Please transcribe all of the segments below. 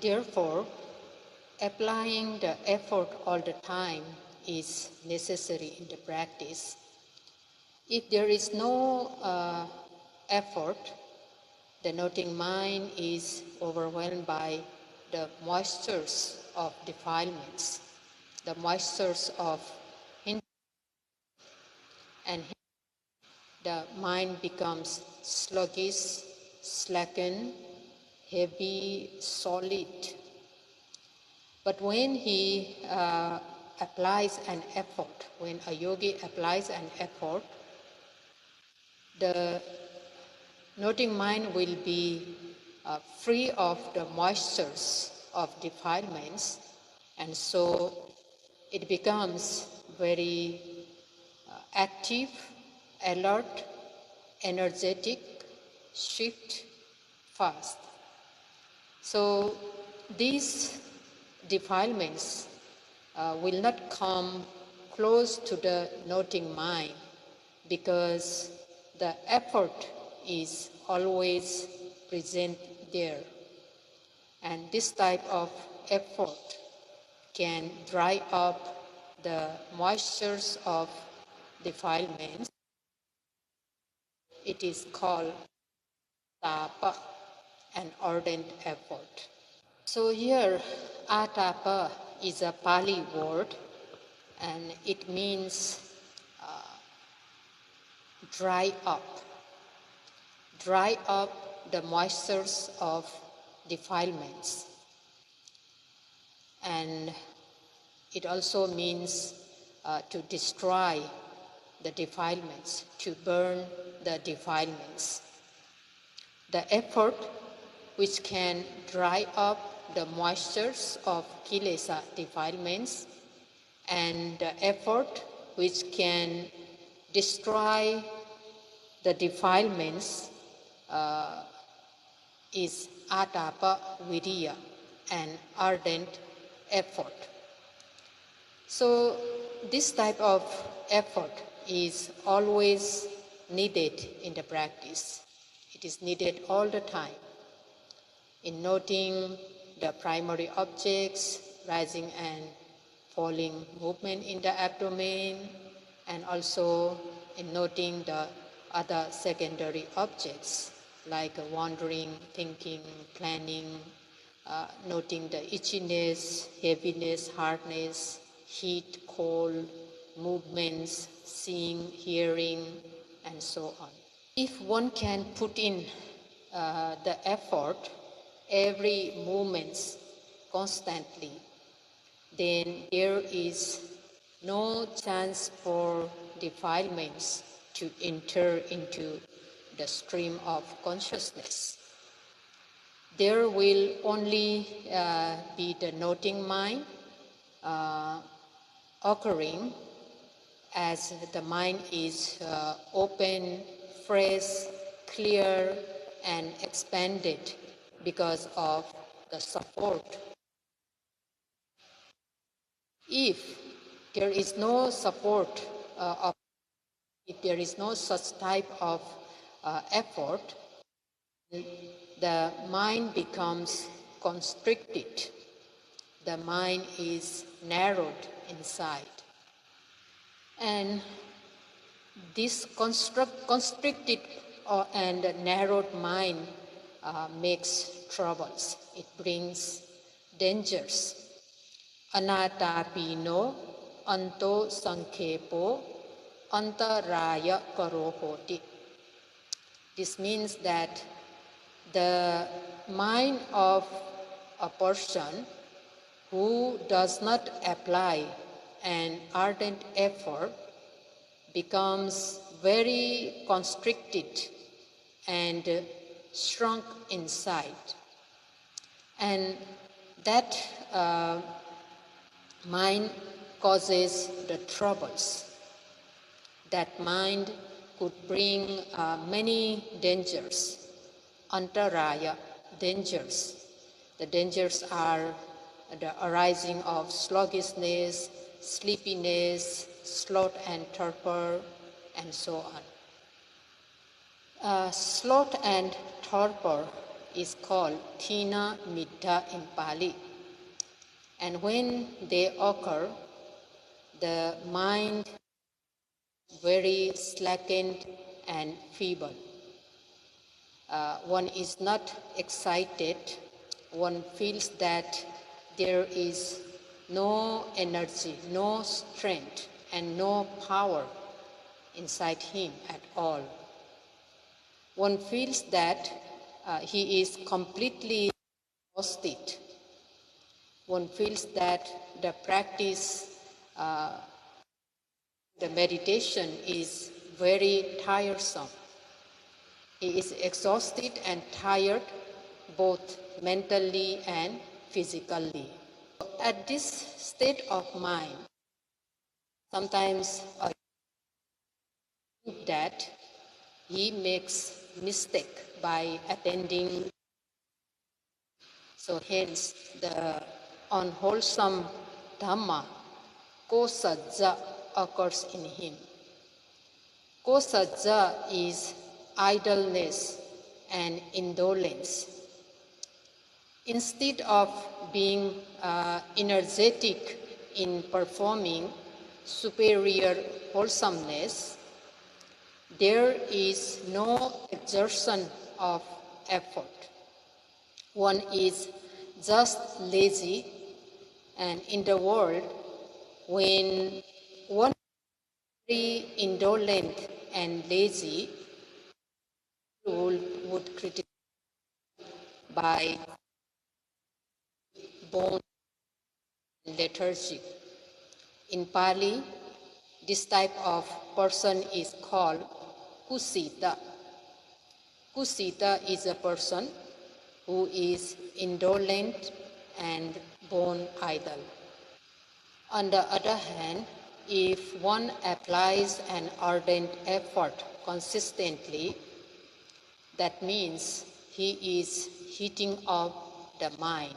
Therefore, applying the effort all the time is necessary in the practice. If there is no effort, the noting mind is overwhelmed by the moistures of defilements, the moistures of hindrance, and the mind becomes sluggish, slackened, heavy, solid. But when he applies an effort, when a yogi applies an effort, the noting mind will be free of the moistures of defilements, and so it becomes very active, alert, energetic, swift, fast. So these defilements will not come close to the noting mind because the effort is always present there. And this type of effort can dry up the moistures of defilements. It is called tapa, an ardent effort. So here, atapa is a Pali word, and it means dry up the moistures of defilements. And it also means to destroy the defilements, to burn the defilements. The effort which can dry up the moistures of kilesa defilements, and the effort which can destroy the defilements is atapa viriya, an ardent effort. So this type of effort is always needed in the practice. It is needed all the time in noting the primary objects, rising and falling movement in the abdomen, and also in noting the other secondary objects like wandering, thinking, planning, noting the itchiness, heaviness, hardness, heat, cold, movements, seeing, hearing, and so on. If one can put in the effort, every movement constantly, then there is no chance for defilements to enter into the stream of consciousness. There will only be the noting mind occurring as the mind is open, fresh, clear, and expanded because of the support. If there is no support if there is no such type of effort, the mind becomes constricted. The mind is narrowed inside. And this constricted and narrowed mind makes troubles. It brings dangers. Anatapino, anto sankhepo, antaraya karohoti. This means that the mind of a person who does not apply an ardent effort becomes very constricted and shrunk inside. And that mind causes the troubles. That mind could bring many dangers, antaraya, dangers. The dangers are the arising of sluggishness, sleepiness, sloth and torpor, and so on. Sloth and torpor is called Thina Middha in Pali. And when they occur, the mind very slackened and feeble. One is not excited. One feels that there is no energy, no strength, and no power inside him at all. One feels that he is completely exhausted. One feels that the practice, the meditation is very tiresome. He is exhausted and tired, both mentally and physically. At this state of mind, sometimes I think that he makes mistake by attending. So hence the unwholesome Dhamma, kosajja, occurs in him. Kosajja is idleness and indolence. Instead of being energetic in performing superior wholesomeness, there is no exertion of effort. One is just lazy, and in the world, when one is very indolent and lazy, would criticize by born lethargic. In Pali, this type of person is called kusita. Kusita is a person who is indolent and born idle. On the other hand, if one applies an ardent effort consistently, that means he is heating up the mind.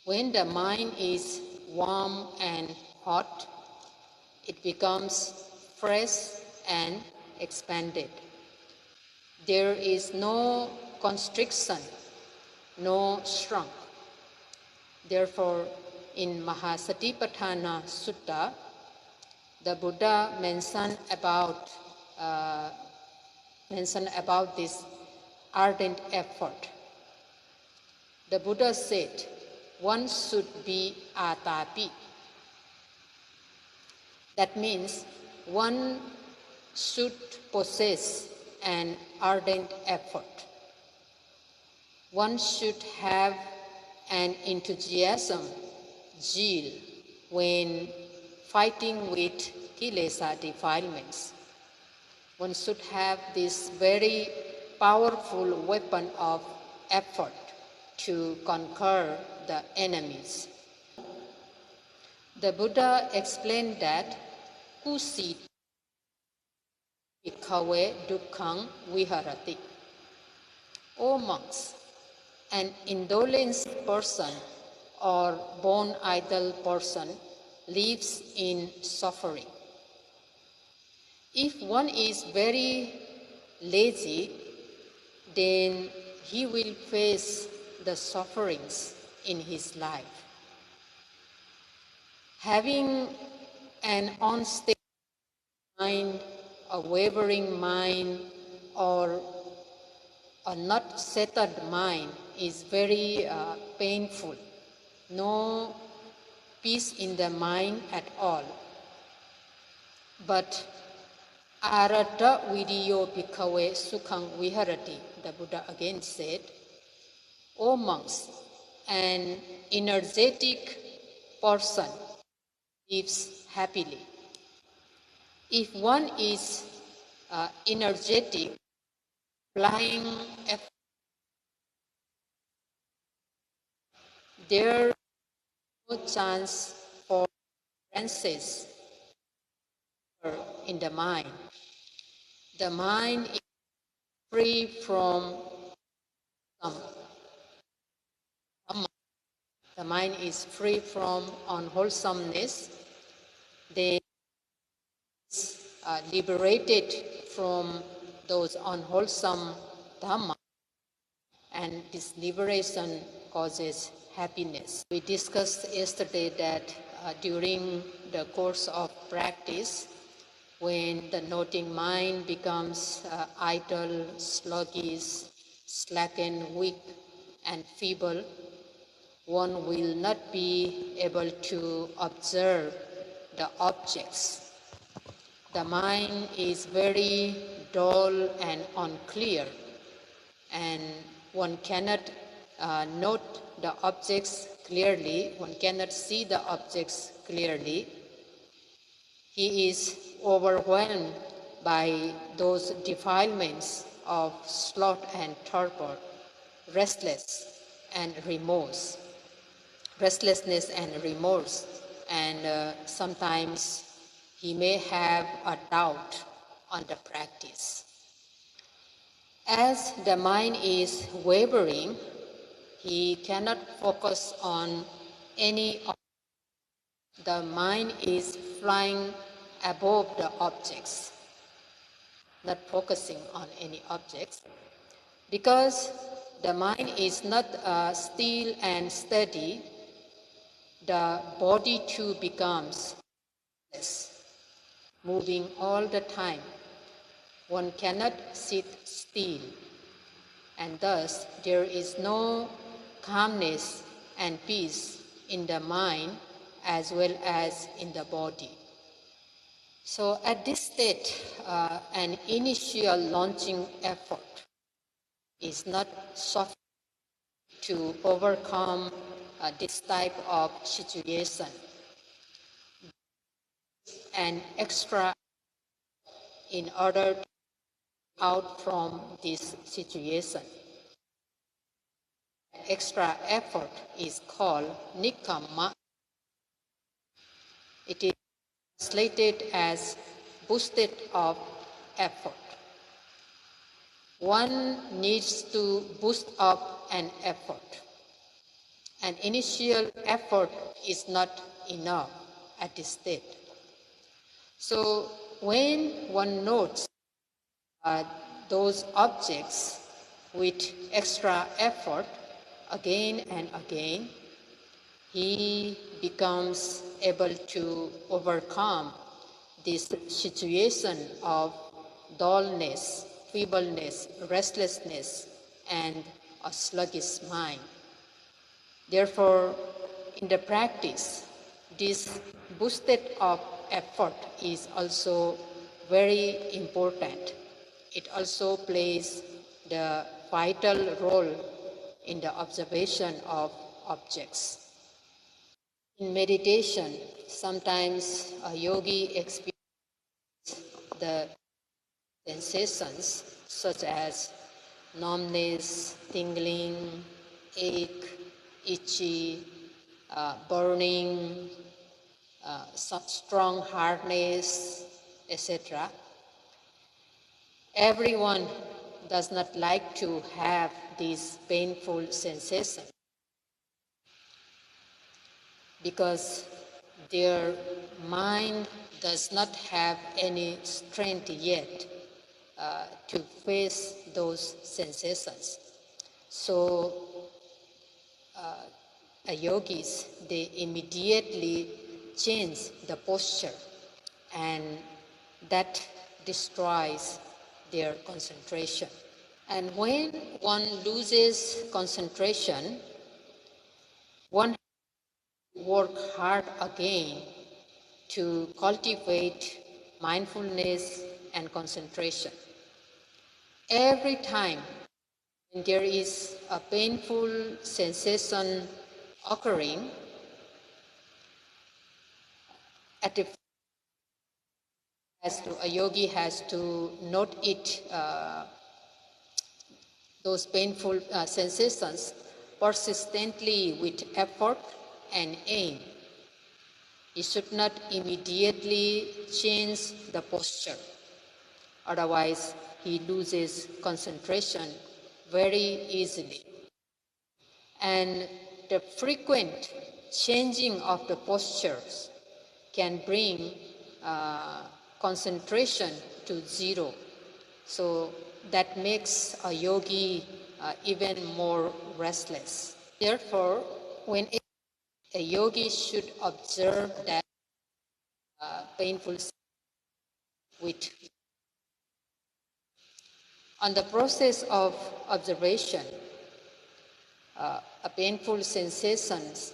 When the mind is warm and hot, it becomes fresh and expanded. There is no constriction, no shrunk. Therefore, in Mahasatipatthana Sutta, the Buddha mentioned about this ardent effort. The Buddha said, one should be atapi. That means one should possess an ardent effort. One should have an enthusiasm, zeal, when fighting with kilesa defilements. One should have this very powerful weapon of effort to conquer the enemies. The Buddha explained that kusit bhikkhawe dukkhang viharati. O monks, an indolent person or born idle person lives in suffering. If one is very lazy, then he will face the sufferings in his life. Having an unstable mind, a wavering mind, or a not settled mind is very painful. No peace in the mind at all. But arata vidiyo bhikkhawe sukhang viharati, the Buddha again said, O monks, an energetic person lives happily. If one is energetic, applying effort, there is no chance for differences in the mind. The mind is free from the mind is free from unwholesomeness. They are liberated from those unwholesome dhamma, and this liberation causes happiness. We discussed yesterday that during the course of practice, when the noting mind becomes idle, sluggish, slackened, weak, and feeble, one will not be able to observe the objects. The mind is very dull and unclear, and one cannot note the objects clearly, one cannot see the objects clearly. He is overwhelmed by those defilements of sloth and torpor, restlessness and remorse, and sometimes he may have a doubt on the practice. As the mind is wavering, he cannot focus on any object. The mind is flying above the objects, not focusing on any objects. Because the mind is not still and steady, the body too becomes restless, moving all the time. One cannot sit still, and thus there is no calmness and peace in the mind as well as in the body. So at this state, an initial launching effort is not sufficient to overcome this type of situation. An extra in order to get out from this situation. Extra effort is called nikkamma. It is translated as boosted up effort. One needs to boost up an effort. An initial effort is not enough at this state. So when one notes those objects with extra effort again and again, he becomes able to overcome this situation of dullness, feebleness, restlessness, and a sluggish mind. Therefore, in the practice, this boosted up effort is also very important. It also plays the vital role in the observation of objects. In meditation, sometimes a yogi experiences the sensations such as numbness, tingling, ache, itchy, burning, strong hardness, etc. Everyone does not like to have these painful sensations because their mind does not have any strength yet to face those sensations. So yogis, they immediately change the posture, and that destroys their concentration. And when one loses concentration, one work hard again to cultivate mindfulness and concentration. Every time when there is a painful sensation occurring, a yogi has to note it, those painful sensations persistently with effort and aim. He should not immediately change the posture. Otherwise, he loses concentration very easily. And the frequent changing of the postures can bring concentration to zero. So that makes a yogi even more restless. Therefore, when a yogi should observe that painful with on the process of observation, a painful sensations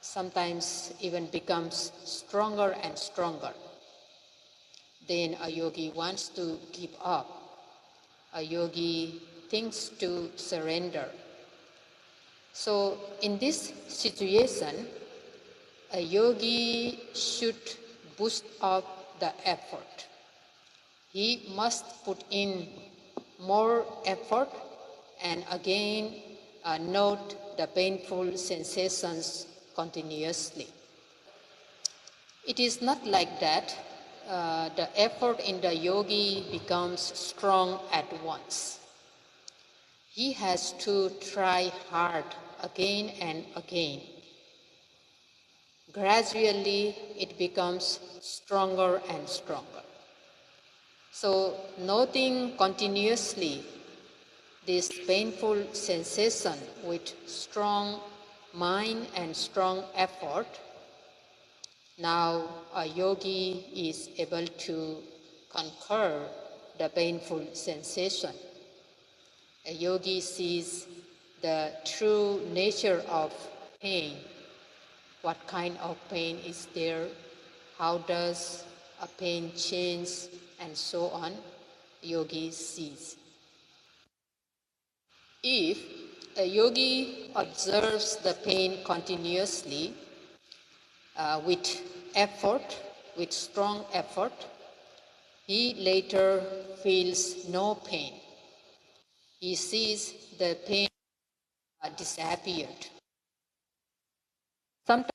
sometimes even becomes stronger and stronger. Then a yogi wants to give up. A yogi thinks to surrender. So in this situation, a yogi should boost up the effort. He must put in more effort and again note the painful sensations continuously. It is not like that the effort in the yogi becomes strong at once. He has to try hard again and again. Gradually, it becomes stronger and stronger. So, noting continuously this painful sensation with strong mind and strong effort, now a yogi is able to conquer the painful sensation. A yogi sees the true nature of pain. What kind of pain is there? How does a pain change? And so on, yogi sees. If a yogi observes the pain continuously with effort, with strong effort, he later feels no pain. He sees the pain disappeared. Sometimes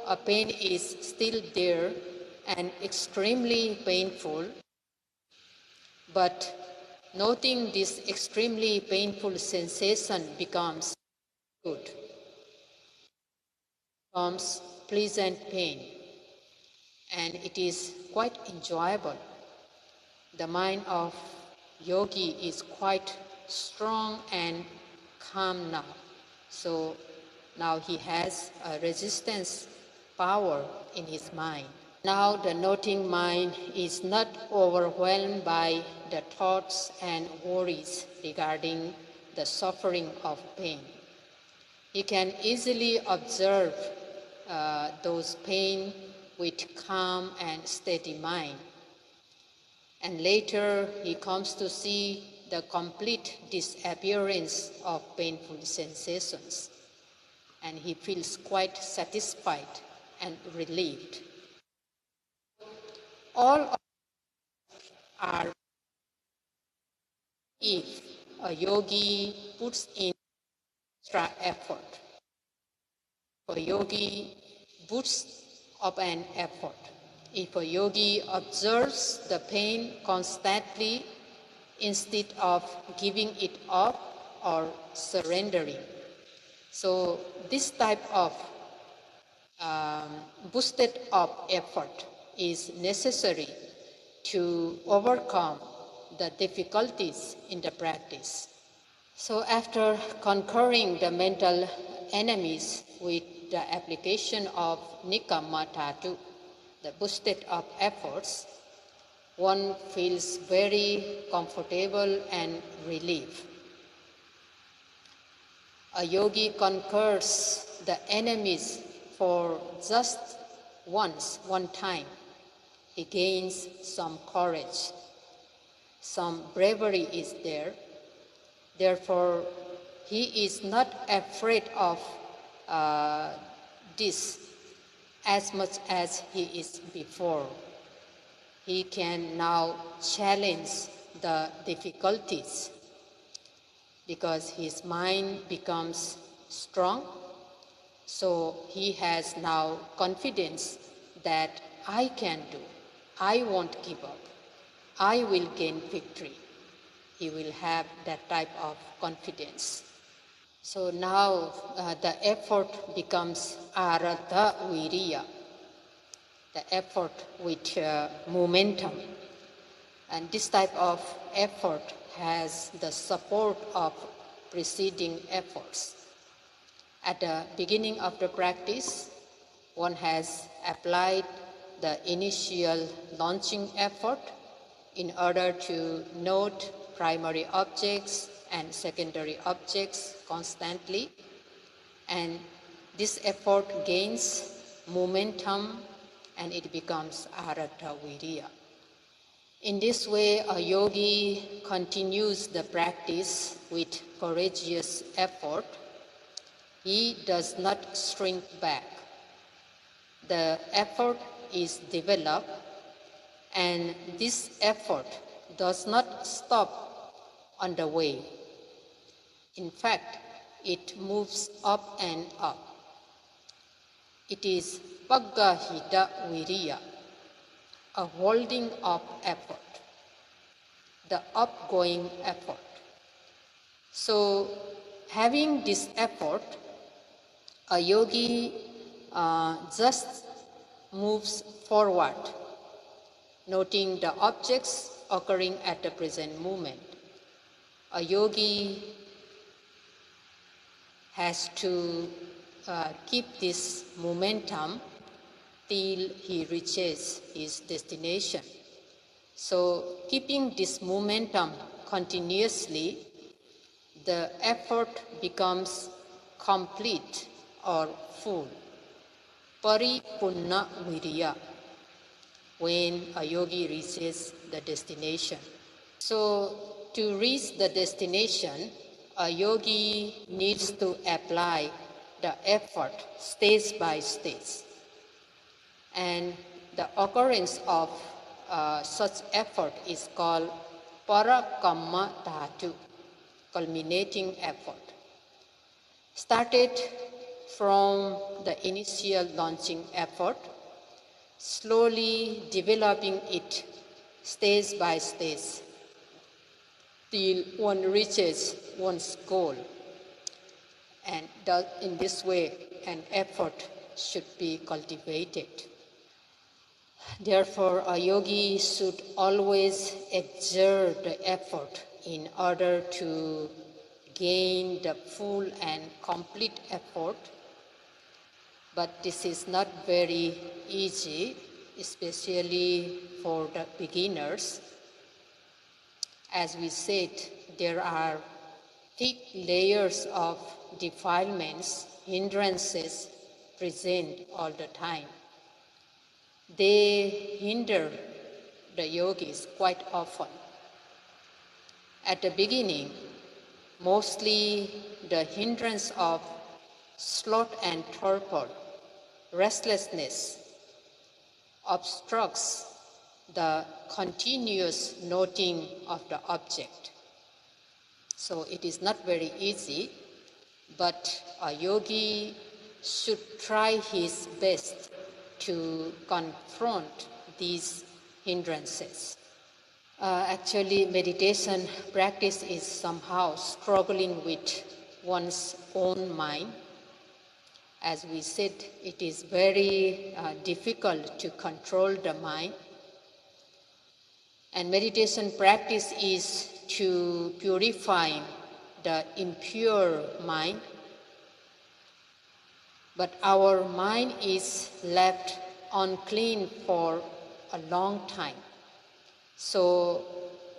a pain is still there and extremely painful, but noting this extremely painful sensation becomes good, becomes pleasant pain, and it is quite enjoyable. The mind of yogi is quite strong and calm now. So now he has a resistance power in his mind. Now the noting mind is not overwhelmed by the thoughts and worries regarding the suffering of pain. He can easily observe those pain with calm and steady mind. And later he comes to see the complete disappearance of painful sensations. And he feels quite satisfied and relieved. All are if a yogi puts in extra effort. If a yogi puts up an effort. If a yogi observes the pain constantly instead of giving it up or surrendering. So this type of boosted up effort is necessary to overcome the difficulties in the practice. So after conquering the mental enemies with the application of Nikkama Dhatu, the boosted up efforts, one feels very comfortable and relieved. A yogi conquers the enemies for just one time. He gains some courage, some bravery is there. Therefore, he is not afraid of this as much as he is before. He can now challenge the difficulties because his mind becomes strong. So he has now confidence that I can do, I won't give up, I will gain victory. He will have that type of confidence. So now the effort becomes arata viriya, the effort with momentum. And this type of effort has the support of preceding efforts. At the beginning of the practice, one has applied the initial launching effort in order to note primary objects and secondary objects constantly, and this effort gains momentum and it becomes arata virya. In this way, a yogi continues the practice with courageous effort. He does not shrink back. The effort is developed, and this effort does not stop on the way. In fact, it moves up and up. It is paggahita viriya, a holding up effort, the upgoing effort. So, having this effort, a yogi just moves forward, noting the objects occurring at the present moment. A yogi has to keep this momentum till he reaches his destination. So, keeping this momentum continuously, the effort becomes complete or full. Paripunna virya, when a yogi reaches the destination. So, to reach the destination, a yogi needs to apply the effort stage by stage. And the occurrence of such effort is called parakamma dhatu, culminating effort. Started from the initial launching effort, slowly developing it stage by stage till one reaches one's goal. And in this way, an effort should be cultivated. Therefore, a yogi should always exert the effort in order to gain the full and complete effort. But this is not very easy, especially for the beginners. As we said, there are thick layers of defilements, hindrances present all the time. They hinder the yogis quite often. At the beginning, mostly the hindrance of sloth and torpor, restlessness, obstructs the continuous noting of the object. So it is not very easy, but a yogi should try his best to confront these hindrances. Actually, meditation practice is somehow struggling with one's own mind. As we said, it is very difficult to control the mind. And meditation practice is to purify the impure mind. But our mind is left unclean for a long time. So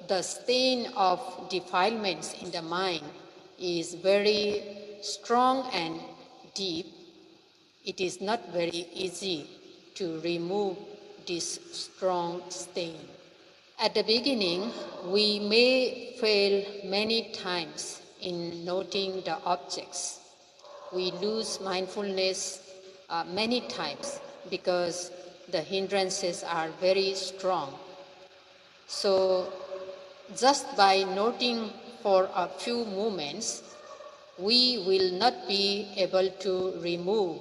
the stain of defilements in the mind is very strong and deep. It is not very easy to remove this strong stain. At the beginning, we may fail many times in noting the objects. We lose mindfulness many times because the hindrances are very strong. So just by noting for a few moments, we will not be able to remove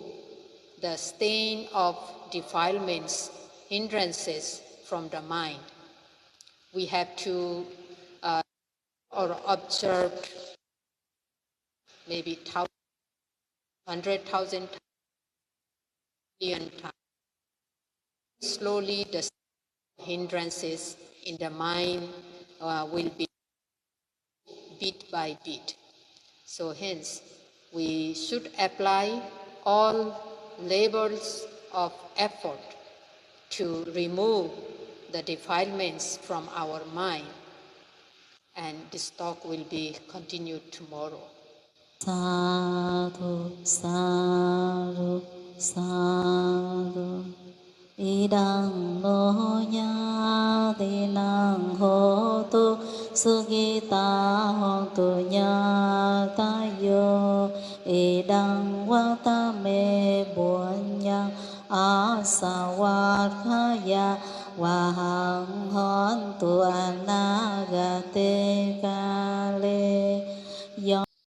the stain of defilements, hindrances from the mind. We have to observe maybe 100,000 million times. Slowly, the hindrances in the mind will be bit by bit. So hence, we should apply all levels of effort to remove the defilements from our mind, and this talk will be continued tomorrow. Sadhu, sadhu, sadhu. Idang no nya ti nang ho tu sugita hong tu nya ta yo. Idang wa ta me buồn nhang asa wat khaya wa hang hon tu anagate ka.